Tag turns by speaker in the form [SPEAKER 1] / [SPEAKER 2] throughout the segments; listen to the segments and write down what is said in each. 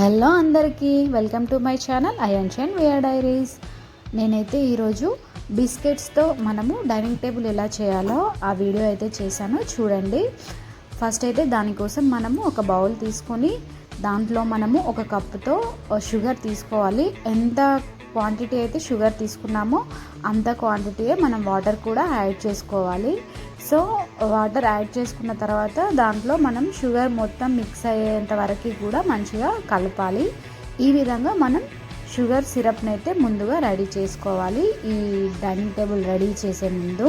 [SPEAKER 1] Hello అందరికీ welcome to my channel Ayanshan VR diaries. నేనైతే ఈరోజు బిస్కెట్స్తో మనము డైనింగ్ టేబుల్ ఎలా చేయాలో ఆ వీడియో అయితే చేశాను, చూడండి. ఫస్ట్ అయితే దానికోసం మనము ఒక బౌల్ తీసుకొని దాంట్లో మనము ఒక కప్పుతో షుగర్ తీసుకోవాలి. ఎంత క్వాంటిటీ అయితే షుగర్ తీసుకున్నామో అంత క్వాంటిటీయే మనం వాటర్ కూడా యాడ్ చేసుకోవాలి. సో వాటర్ యాడ్ చేసుకున్న తర్వాత దాంట్లో మనం షుగర్ మొత్తం మిక్స్ అయ్యేంత వరకు కూడా మంచిగా కలపాలి. ఈ విధంగా మనం షుగర్ సిరప్ని అయితే ముందుగా రెడీ చేసుకోవాలి. ఈ డైనింగ్ టేబుల్ రెడీ చేసే ముందు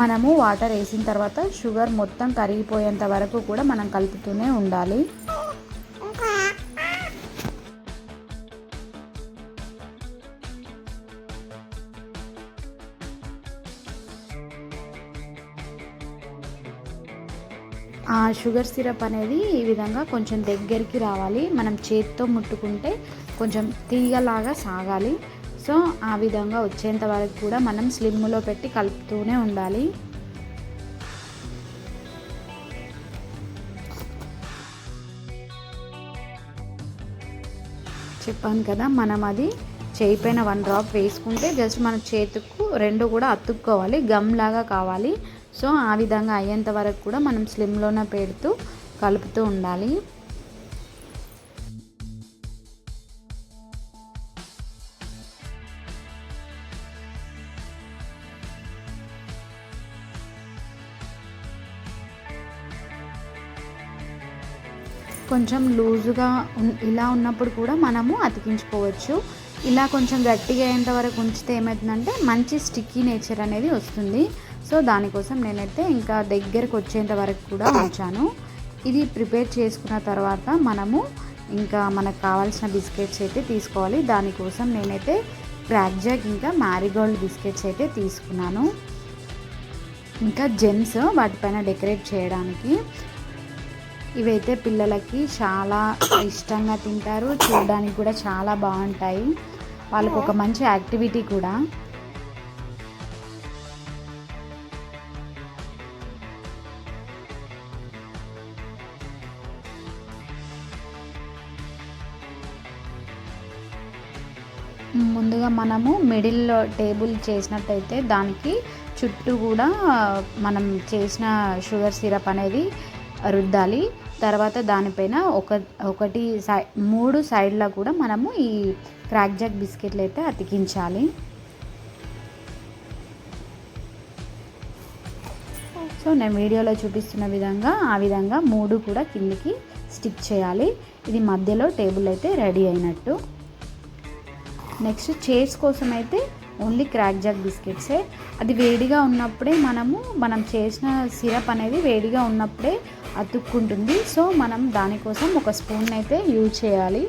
[SPEAKER 1] మనము వాటర్ వేసిన తర్వాత షుగర్ మొత్తం కరిగిపోయేంత వరకు కూడా మనం కలుపుతూనే ఉండాలి. ఆ షుగర్ సిరప్ అనేది ఈ విధంగా కొంచెం దగ్గరికి రావాలి. మనం చేతితో ముట్టుకుంటే కొంచెం తీగలాగా సాగాలి. సో ఆ విధంగా వచ్చేంత వరకు కూడా మనం స్లిమ్లో పెట్టి కలుపుతూనే ఉండాలి. చెప్పాను కదా, మనం అది చేయి పైన 1 డ్రాప్ వేసుకుంటే జస్ట్ మన చేతుకు 2 కూడా అతుక్కోవాలి, గమ్ లాగా కావాలి. సో ఆ విధంగా అయ్యేంత వరకు కూడా మనం స్లిమ్లోనే పెడుతూ కలుపుతూ ఉండాలి. కొంచెం లూజుగా ఇలా ఉన్నప్పుడు కూడా మనము అతికించుకోవచ్చు. ఇలా కొంచెం గట్టిగా అయ్యేంత వరకు ఉంచితే ఏమవుతుందంటే మంచి స్టిక్కీ నేచర్ అనేది వస్తుంది. సో దానికోసం నేనైతే ఇంకా దగ్గరకు వచ్చేంత వరకు కూడా ఉంచాను. ఇది ప్రిపేర్ చేసుకున్న తర్వాత మనము ఇంకా మనకు కావాల్సిన బిస్కెట్స్ అయితే తీసుకోవాలి. దానికోసం నేనైతే క్రాక్ జాక్ ఇంకా మ్యారీగోల్డ్ బిస్కెట్స్ అయితే తీసుకున్నాను. ఇంకా జెమ్స్ వాటిపైన డెకరేట్ చేయడానికి. ఇవైతే పిల్లలకి చాలా ఇష్టంగా తింటారు, చూడడానికి కూడా చాలా బాగుంటాయి. వాళ్ళకు ఒక మంచి యాక్టివిటీ కూడా. ముందుగా మనము మిడిల్ టేబుల్ చేసినట్టయితే దానికి చుట్టూ కూడా మనం చేసిన షుగర్ సిరప్ అనేది రుద్దాలి. తర్వాత దానిపైన 3 సైడ్లో కూడా మనము ఈ క్రాక్ జాక్ బిస్కెట్లు అయితే అతికించాలి. సో నేను వీడియోలో చూపిస్తున్న విధంగా ఆ విధంగా 3 కూడా కిందికి స్టిక్ చేయాలి. ఇది మధ్యలో టేబుల్ అయితే రెడీ అయినట్టు. నెక్స్ట్ చైర్స్ కోసం అయితే ఓన్లీ క్రాక్ జాక్ బిస్కెట్సే. అది వేడిగా ఉన్నప్పుడే మనం చేసిన సిరప్ అనేది వేడిగా ఉన్నప్పుడే అతుక్కుంటుంది. సో మనం దానికోసం ఒక స్పూన్ అయితే యూజ్ చేయాలి.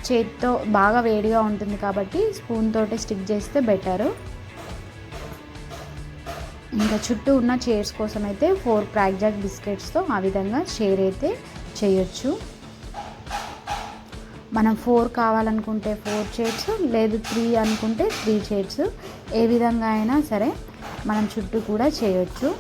[SPEAKER 1] చేతితో బాగా వేడిగా ఉంటుంది కాబట్టి స్పూన్ తోటే స్టిక్ చేస్తే బెటరు. ఇంకా చుట్టూ ఉన్న చైర్స్ కోసం అయితే 4 క్రాక్ జాక్ బిస్కెట్స్తో ఆ విధంగా చైర్ అయితే చేయొచ్చు. మనం 4 కావాలనుకుంటే 4 చైర్స్, లేదు 3 అనుకుంటే 3 చైర్స్, ఏ విధంగా అయినా సరే మనం చుట్టూ కూడా చేయొచ్చు.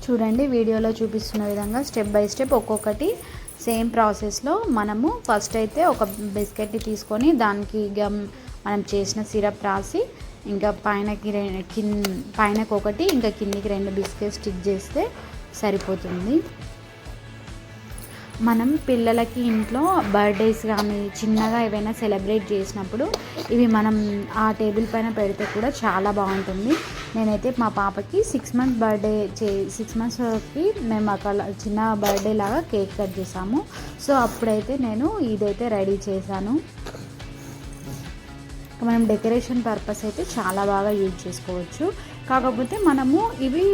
[SPEAKER 1] చూడండి, వీడియోలో చూపిస్తున్న విధంగా స్టెప్ బై స్టెప్ ఒక్కొక్కటి సేమ్ ప్రాసెస్లో మనము ఫస్ట్ అయితే ఒక బిస్కెట్ని తీసుకొని దానికి మనం చేసిన సిరప్ రాసి ఇంకా పైనకి ఒకటి ఇంకా కిందికి 2 బిస్కెట్స్ స్టిక్ చేస్తే సరిపోతుంది. మనం పిల్లలకి ఇంట్లో బర్త్డేస్ కానీ చిన్నగా ఏవైనా సెలబ్రేట్ చేసినప్పుడు ఇవి మనం ఆ టేబుల్ పైన పెడితే కూడా చాలా బాగుంటుంది. నేనైతే మా పాపకి 6 మంత్స్కి మేము అక్కడ చిన్న బర్త్డే లాగా కేక్ కట్ చేసాము. సో అప్పుడైతే నేను ఇదైతే రెడీ చేశాను. మనం డెకరేషన్ పర్పస్ అయితే చాలా బాగా యూజ్ చేసుకోవచ్చు. కాకపోతే మనము ఇవి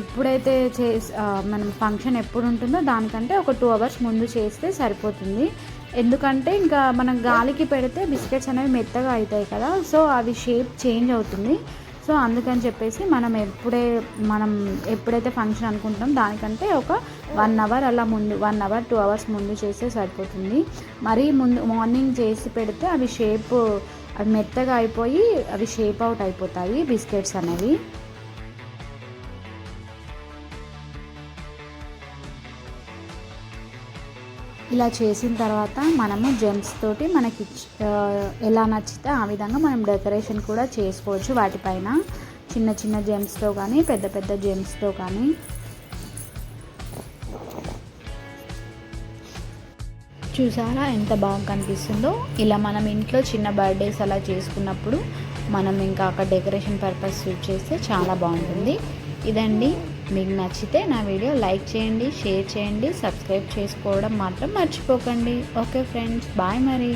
[SPEAKER 1] ఎప్పుడైతే మనం ఫంక్షన్ ఎప్పుడు ఉంటుందో దానికంటే ఒక 2 అవర్స్ ముందు చేస్తే సరిపోతుంది. ఎందుకంటే ఇంకా మనం గాలికి పెడితే బిస్కెట్స్ అనేవి మెత్తగా అవుతాయి కదా, సో అవి షేప్ చేంజ్ అవుతుంది. సో అందుకని చెప్పేసి మనం ఎప్పుడైతే ఫంక్షన్ అనుకుంటాం దానికంటే ఒక 1 అవర్ అలా ముందు, 1 అవర్ 2 అవర్స్ ముందు చేస్తే సరిపోతుంది. మరీ ముందు మార్నింగ్ చేసి పెడితే అవి మెత్తగా అయిపోయి అవి షేప్ అవుట్ అయిపోతాయి బిస్కెట్స్ అనేవి. ఇలా చేసిన తర్వాత మనము జెమ్స్ తోటి మనకి ఎలా నచ్చితే ఆ విధంగా మనం డెకరేషన్ కూడా చేసుకోవచ్చు. వాటిపైన చిన్న చిన్న జెమ్స్తో కానీ పెద్ద పెద్ద జెమ్స్తో కానీ. చూసారా ఎంత బాగా కనిపిస్తుందో. ఇలా మనం ఇంట్లో చిన్న బర్త్డేస్ అలా చేసుకున్నప్పుడు మనం ఇంకా అక్కడ డెకరేషన్ పర్పస్ యూజ్ చేస్తే చాలా బాగుంటుంది. ఇదండి, మీకు నచ్చితే నా వీడియో లైక్ చేయండి, షేర్ చేయండి, సబ్స్క్రైబ్ చేసుకోవడం మాత్రం మర్చిపోకండి. ఓకే ఫ్రెండ్స్, బాయ్ మరి.